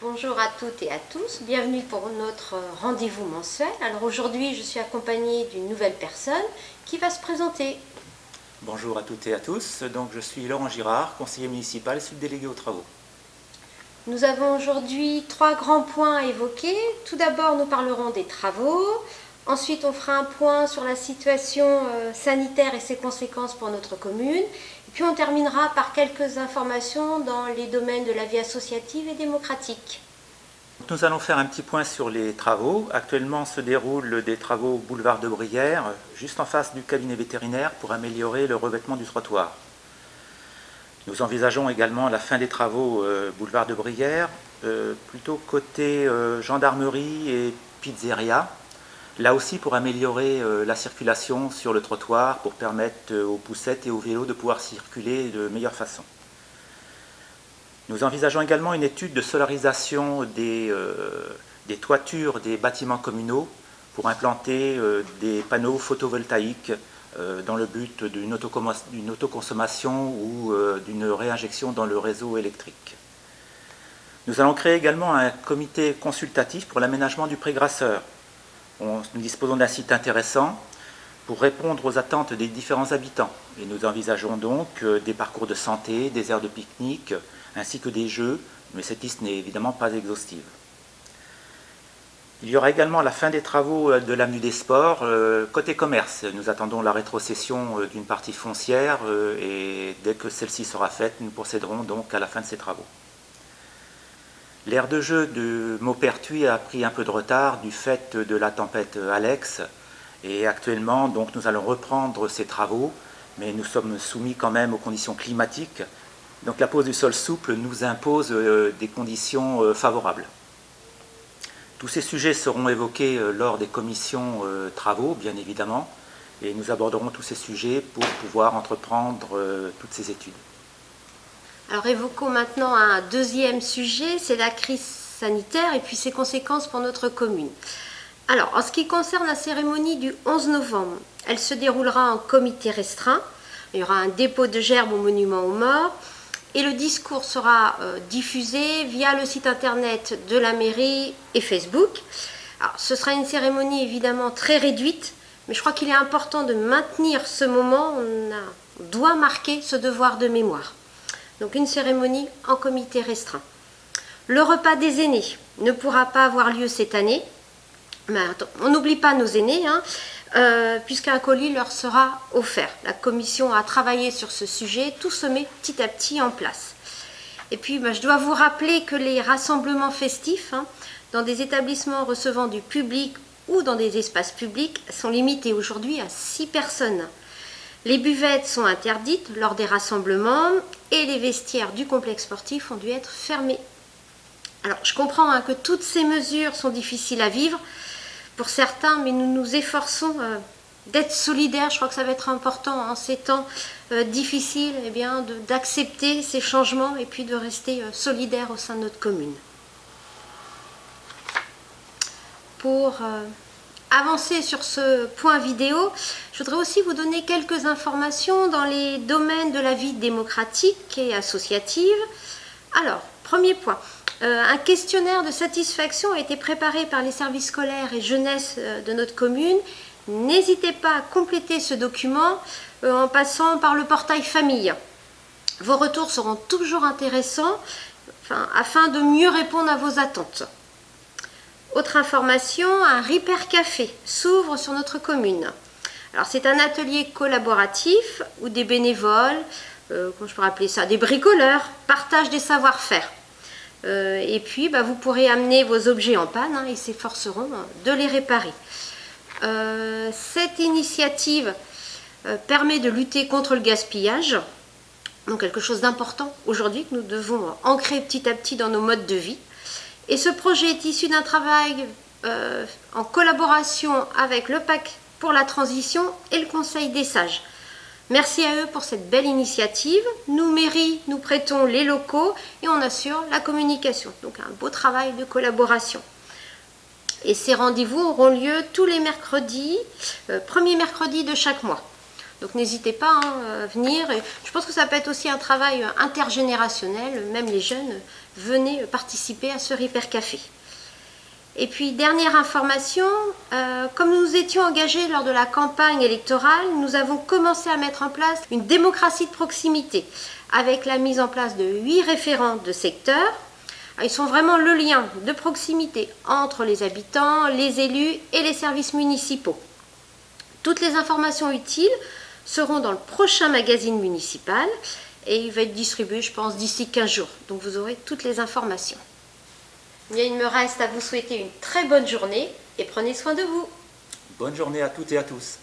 Bonjour à toutes et à tous, bienvenue pour notre rendez-vous mensuel. Alors aujourd'hui je suis accompagnée d'une nouvelle personne qui va se présenter. Bonjour à toutes et à tous, donc je suis Laurent Girard, conseiller municipal subdélégué aux travaux. Nous avons aujourd'hui 3 grands points à évoquer. Tout d'abord nous parlerons des travaux, ensuite on fera un point sur la situation sanitaire et ses conséquences pour notre commune. Puis on terminera par quelques informations dans les domaines de la vie associative et démocratique. Nous allons faire un petit point sur les travaux. Actuellement se déroulent des travaux au boulevard de Brière, juste en face du cabinet vétérinaire pour améliorer le revêtement du trottoir. Nous envisageons également la fin des travaux boulevard de Brière, plutôt côté gendarmerie et pizzeria. Là aussi pour améliorer la circulation sur le trottoir, pour permettre aux poussettes et aux vélos de pouvoir circuler de meilleure façon. Nous envisageons également une étude de solarisation des toitures des bâtiments communaux pour implanter des panneaux photovoltaïques dans le but d'une autoconsommation ou d'une réinjection dans le réseau électrique. Nous allons créer également un comité consultatif pour l'aménagement du Pré-Grasseur. Nous disposons d'un site intéressant pour répondre aux attentes des différents habitants. Et nous envisageons donc des parcours de santé, des aires de pique-nique, ainsi que des jeux, mais cette liste n'est évidemment pas exhaustive. Il y aura également la fin des travaux de l'avenue des Sports. Côté commerce, nous attendons la rétrocession d'une partie foncière et dès que celle-ci sera faite, nous procéderons donc à la fin de ces travaux. L'aire de jeu de Maupertuis a pris un peu de retard du fait de la tempête Alex et actuellement donc nous allons reprendre ces travaux, mais nous sommes soumis quand même aux conditions climatiques. Donc la pose du sol souple nous impose des conditions favorables. Tous ces sujets seront évoqués lors des commissions travaux, bien évidemment, et nous aborderons tous ces sujets pour pouvoir entreprendre toutes ces études. Alors évoquons maintenant un deuxième sujet, c'est la crise sanitaire et puis ses conséquences pour notre commune. Alors en ce qui concerne la cérémonie du 11 novembre, elle se déroulera en comité restreint. Il y aura un dépôt de gerbes au monument aux morts et le discours sera diffusé via le site internet de la mairie et Facebook. Alors, ce sera une cérémonie évidemment très réduite, mais je crois qu'il est important de maintenir ce moment, on doit marquer ce devoir de mémoire. Donc une cérémonie en comité restreint. Le repas des aînés ne pourra pas avoir lieu cette année. Mais attends, on n'oublie pas nos aînés, puisqu'un colis leur sera offert. La commission a travaillé sur ce sujet, tout se met petit à petit en place. Et puis je dois vous rappeler que les rassemblements festifs dans des établissements recevant du public ou dans des espaces publics sont limités aujourd'hui à 6 personnes. Les buvettes sont interdites lors des rassemblements et les vestiaires du complexe sportif ont dû être fermés. Alors, je comprends que toutes ces mesures sont difficiles à vivre pour certains, mais nous nous efforçons d'être solidaires. Je crois que ça va être important en ces temps difficiles d'accepter ces changements et puis de rester solidaires au sein de notre commune. Pour avancer sur ce point vidéo, je voudrais aussi vous donner quelques informations dans les domaines de la vie démocratique et associative. Alors, premier point, un questionnaire de satisfaction a été préparé par les services scolaires et jeunesse de notre commune. N'hésitez pas à compléter ce document en passant par le portail famille. Vos retours seront toujours intéressants afin de mieux répondre à vos attentes. Autre information, un Repair Café s'ouvre sur notre commune. Alors c'est un atelier collaboratif où des bénévoles, comment je pourrais appeler ça, des bricoleurs, partagent des savoir-faire. Et puis vous pourrez amener vos objets en panne et s'efforceront de les réparer. Cette initiative permet de lutter contre le gaspillage, donc quelque chose d'important aujourd'hui que nous devons ancrer petit à petit dans nos modes de vie. Et ce projet est issu d'un travail en collaboration avec le PAC pour la transition et le Conseil des sages. Merci à eux pour cette belle initiative. Nous, mairie, nous prêtons les locaux et on assure la communication. Donc un beau travail de collaboration. Et ces rendez-vous auront lieu tous les mercredis, premier mercredi de chaque mois. Donc n'hésitez pas à venir. Et je pense que ça peut être aussi un travail intergénérationnel. Même les jeunes, venez participer à ce Repair Café. Et puis, dernière information, comme nous nous étions engagés lors de la campagne électorale, nous avons commencé à mettre en place une démocratie de proximité avec la mise en place de 8 référents de secteur. Ils sont vraiment le lien de proximité entre les habitants, les élus et les services municipaux. Toutes les informations utiles seront dans le prochain magazine municipal et il va être distribué, je pense, d'ici 15 jours. Donc vous aurez toutes les informations. Bien, il me reste à vous souhaiter une très bonne journée et prenez soin de vous. Bonne journée à toutes et à tous.